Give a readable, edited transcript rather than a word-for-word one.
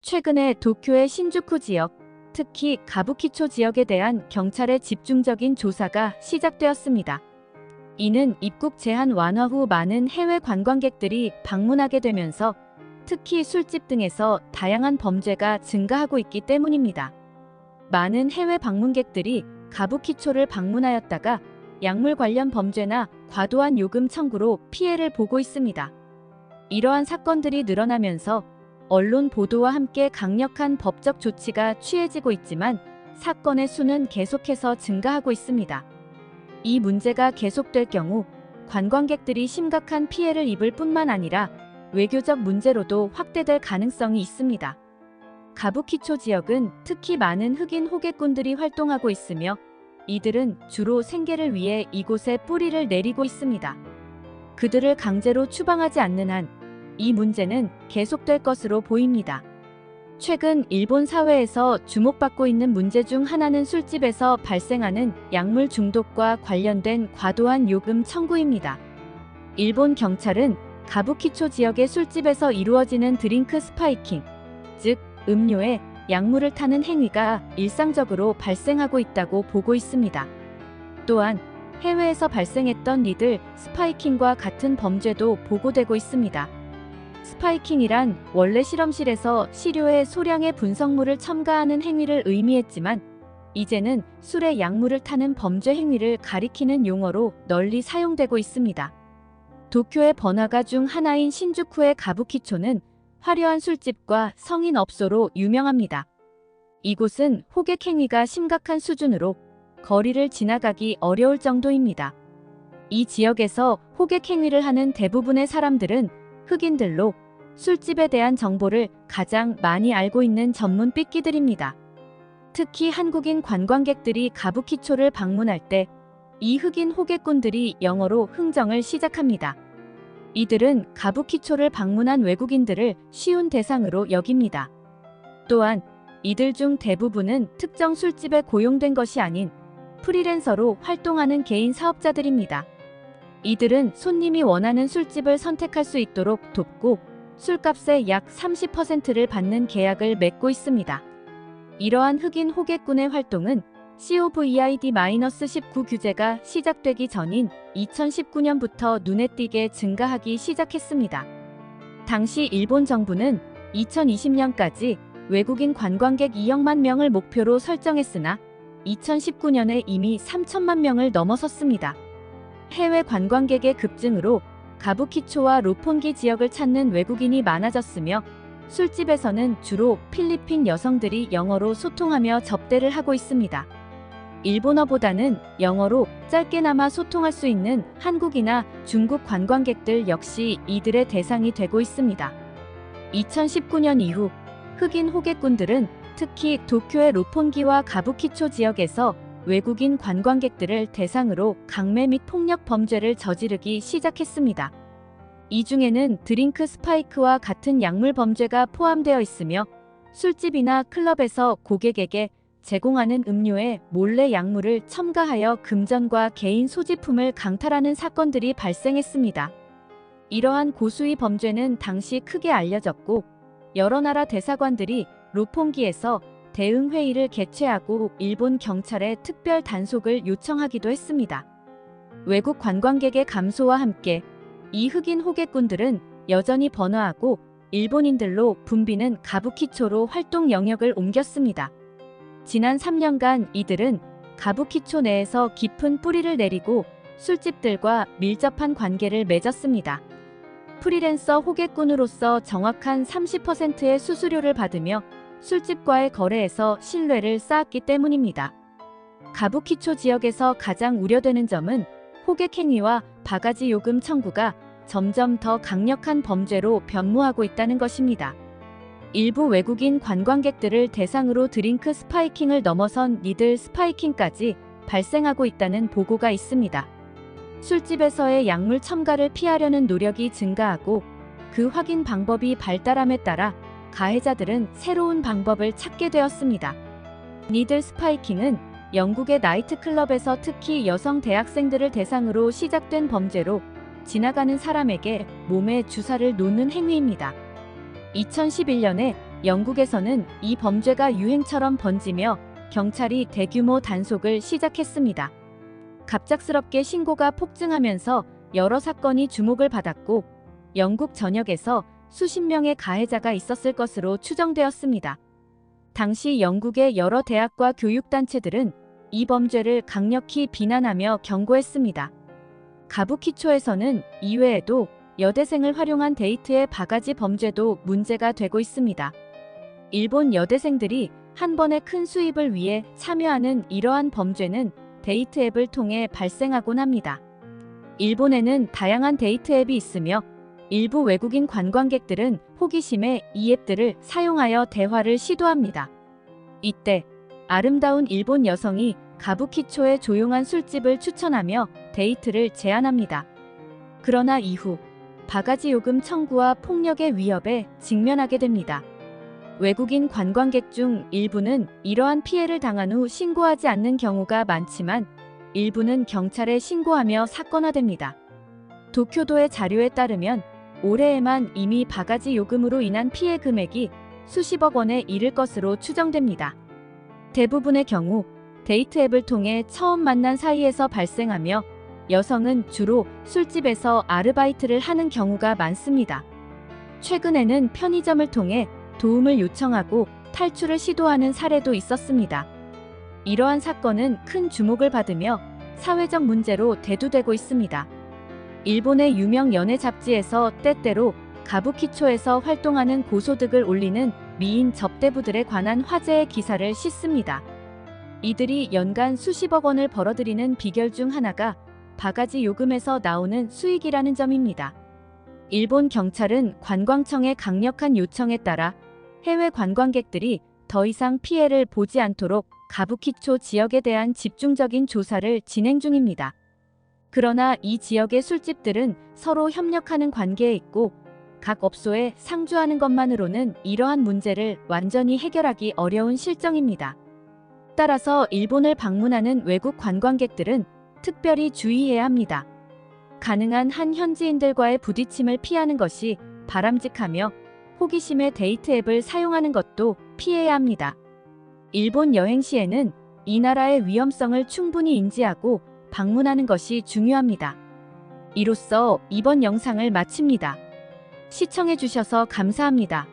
최근에 도쿄의 신주쿠 지역, 특히 가부키초 지역에 대한 경찰의 집중적인 조사가 시작되었습니다. 이는 입국 제한 완화 후 많은 해외 관광객들이 방문하게 되면서 특히 술집 등에서 다양한 범죄가 증가하고 있기 때문입니다. 많은 해외 방문객들이 가부키초를 방문하였다가 약물 관련 범죄나 과도한 요금 청구로 피해를 보고 있습니다. 이러한 사건들이 늘어나면서 언론 보도와 함께 강력한 법적 조치가 취해지고 있지만 사건의 수는 계속해서 증가하고 있습니다. 이 문제가 계속될 경우 관광객들이 심각한 피해를 입을 뿐만 아니라 외교적 문제로도 확대될 가능성이 있습니다. 가부키초 지역은 특히 많은 흑인 호객꾼들이 활동하고 있으며 이들은 주로 생계를 위해 이곳에 뿌리를 내리고 있습니다. 그들을 강제로 추방하지 않는 한 이 문제는 계속될 것으로 보입니다. 최근 일본 사회에서 주목받고 있는 문제 중 하나는 술집에서 발생하는 약물 중독과 관련된 과도한 요금 청구입니다. 일본 경찰은 가부키초 지역의 술집에서 이루어지는 드링크 스파이킹, 즉 음료에 약물을 타는 행위가 일상적으로 발생하고 있다고 보고 있습니다. 또한 해외에서 발생했던 니들 스파이킹과 같은 범죄도 보고되고 있습니다. 스파이킹이란 원래 실험실에서 시료에 소량의 분석물을 첨가하는 행위를 의미했지만 이제는 술에 약물을 타는 범죄 행위를 가리키는 용어로 널리 사용되고 있습니다. 도쿄의 번화가 중 하나인 신주쿠의 가부키초는 화려한 술집과 성인업소로 유명합니다. 이곳은 호객 행위가 심각한 수준으로 거리를 지나가기 어려울 정도입니다. 이 지역에서 호객 행위를 하는 대부분의 사람들은 흑인들로 술집에 대한 정보를 가장 많이 알고 있는 전문 삐끼들입니다. 특히 한국인 관광객들이 가부키초를 방문할 때 이 흑인 호객꾼들이 영어로 흥정을 시작합니다. 이들은 가부키초를 방문한 외국인들을 쉬운 대상으로 여깁니다. 또한 이들 중 대부분은 특정 술집에 고용된 것이 아닌 프리랜서로 활동하는 개인 사업자들입니다. 이들은 손님이 원하는 술집을 선택할 수 있도록 돕고 술값의 약 30%를 받는 계약을 맺고 있습니다. 이러한 흑인 호객꾼의 활동은 COVID-19 규제가 시작되기 전인 2019년부터 눈에 띄게 증가하기 시작했습니다. 당시 일본 정부는 2020년까지 외국인 관광객 2억만 명을 목표로 설정했으나 2019년에 이미 3천만 명을 넘어섰습니다. 해외 관광객의 급증으로 가부키초와 로폰기 지역을 찾는 외국인이 많아졌으며 술집에서는 주로 필리핀 여성들이 영어로 소통하며 접대를 하고 있습니다. 일본어보다는 영어로 짧게나마 소통할 수 있는 한국이나 중국 관광객들 역시 이들의 대상이 되고 있습니다. 2019년 이후 흑인 호객꾼들은 특히 도쿄의 로폰기와 가부키초 지역에서 외국인 관광객들을 대상으로 강매 및 폭력 범죄를 저지르기 시작했습니다. 이 중에는 드링크 스파이크와 같은 약물 범죄가 포함되어 있으며 술집이나 클럽에서 고객에게 제공하는 음료에 몰래 약물을 첨가하여 금전과 개인 소지품을 강탈하는 사건들이 발생했습니다. 이러한 고수의 범죄는 당시 크게 알려졌고 여러 나라 대사관들이 로폰기에서 대응 회의를 개최하고 일본 경찰에 특별 단속을 요청하기도 했습니다. 외국 관광객의 감소와 함께 이 흑인 호객꾼들은 여전히 번화하고 일본인들로 붐비는 가부키초로 활동 영역을 옮겼습니다. 지난 3년간 이들은 가부키초 내에서 깊은 뿌리를 내리고 술집들과 밀접한 관계를 맺었습니다. 프리랜서 호객꾼으로서 정확한 30%의 수수료를 받으며 술집과의 거래에서 신뢰를 쌓았기 때문입니다. 가부키초 지역에서 가장 우려되는 점은 호객 행위와 바가지 요금 청구가 점점 더 강력한 범죄로 변모하고 있다는 것입니다. 일부 외국인 관광객들을 대상으로 드링크 스파이킹을 넘어선 니들 스파이킹까지 발생하고 있다는 보고가 있습니다. 술집에서의 약물 첨가를 피하려는 노력이 증가하고 그 확인 방법이 발달함에 따라 가해자들은 새로운 방법을 찾게 되었습니다. 니들 스파이킹은 영국의 나이트클럽에서 특히 여성 대학생들을 대상으로 시작된 범죄로 지나가는 사람에게 몸에 주사를 놓는 행위입니다. 2011년에 영국에서는 이 범죄가 유행처럼 번지며 경찰이 대규모 단속을 시작했습니다. 갑작스럽게 신고가 폭증하면서 여러 사건이 주목을 받았고 영국 전역에서 수십 명의 가해자가 있었을 것으로 추정되었습니다. 당시 영국의 여러 대학과 교육단체들은 이 범죄를 강력히 비난하며 경고했습니다. 가부키초에서는 이외에도 여대생을 활용한 데이트의 바가지 범죄도 문제가 되고 있습니다. 일본 여대생들이 한 번에 큰 수입을 위해 참여하는 이러한 범죄는 데이트 앱을 통해 발생하곤 합니다. 일본에는 다양한 데이트 앱이 있으며 일부 외국인 관광객들은 호기심에 이 앱들을 사용하여 대화를 시도합니다. 이때 아름다운 일본 여성이 가부키초의 조용한 술집을 추천하며 데이트를 제안합니다. 그러나 이후 바가지 요금 청구와 폭력의 위협에 직면하게 됩니다. 외국인 관광객 중 일부는 이러한 피해를 당한 후 신고하지 않는 경우가 많지만 일부는 경찰에 신고하며 사건화됩니다. 도쿄도의 자료에 따르면 올해에만 이미 바가지 요금으로 인한 피해 금액이 수십억 원에 이를 것으로 추정됩니다. 대부분의 경우 데이트 앱을 통해 처음 만난 사이에서 발생하며 여성은 주로 술집에서 아르바이트를 하는 경우가 많습니다. 최근에는 편의점을 통해 도움을 요청하고 탈출을 시도하는 사례도 있었습니다. 이러한 사건은 큰 주목을 받으며 사회적 문제로 대두되고 있습니다. 일본의 유명 연애 잡지에서 때때로 가부키초에서 활동하는 고소득을 올리는 미인 접대부들에 관한 화제의 기사를 싣습니다. 이들이 연간 수십억 원을 벌어들이는 비결 중 하나가 바가지 요금에서 나오는 수익이라는 점입니다. 일본 경찰은 관광청의 강력한 요청에 따라 해외 관광객들이 더 이상 피해를 보지 않도록 가부키초 지역에 대한 집중적인 조사를 진행 중입니다. 그러나 이 지역의 술집들은 서로 협력하는 관계에 있고 각 업소에 상주하는 것만으로는 이러한 문제를 완전히 해결하기 어려운 실정입니다. 따라서 일본을 방문하는 외국 관광객들은 특별히 주의해야 합니다. 가능한 한 현지인들과의 부딪힘을 피하는 것이 바람직하며 호기심의 데이트 앱을 사용하는 것도 피해야 합니다. 일본 여행 시에는 이 나라의 위험성을 충분히 인지하고 방문하는 것이 중요합니다. 이로써 이번 영상을 마칩니다. 시청해주셔서 감사합니다.